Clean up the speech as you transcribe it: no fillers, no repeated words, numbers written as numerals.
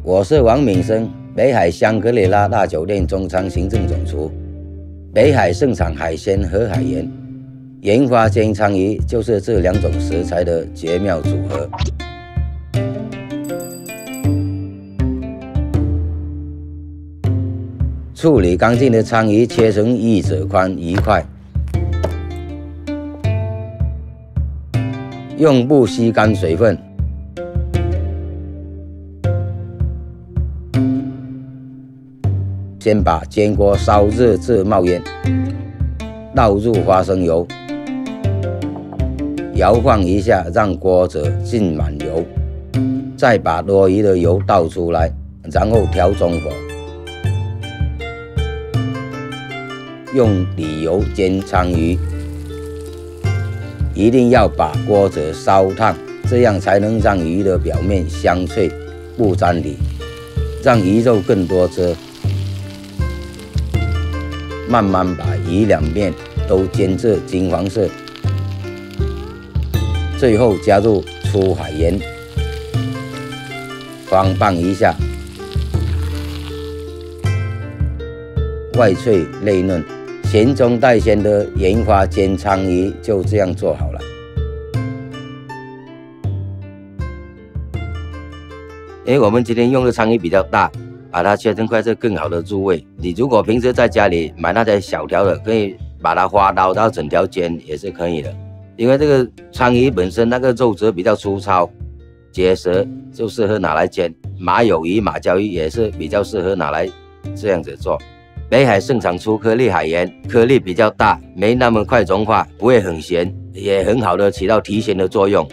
我是王敏生，北海香格里拉大酒店中舱行政总厨。北海盛产海鲜和海盐，盐花煎鲳鱼就是这2种食材的绝妙组合。处理干净的鲳鱼切成1指宽1块，用布吸干水分。 先把煎锅烧热至冒烟，倒入花生油，摇晃一下，让锅子浸满油，再把多余的油倒出来，然后调中火，用底油煎鲳鱼，一定要把锅子烧烫，这样才能让鱼的表面香脆不沾底，让鱼肉更多汁。 慢慢把鱼两面都煎至金黄色，最后加入粗海盐，翻拌一下，外脆内嫩，咸中带鲜的盐花煎鲳鱼就这样做好了。因为我们今天用的鲳鱼比较大。 把它切成块是更好的入味。你如果平时在家里买那些小条的，可以把它花刀，然后整条煎也是可以的。因为这个鲳鱼本身那个肉质比较粗糙、结实，就适合拿来煎。马友鱼、马鲛鱼也是比较适合拿来这样子做。北海盛产粗颗粒海盐，颗粒比较大，没那么快融化，不会很咸，也很好的起到提咸的作用。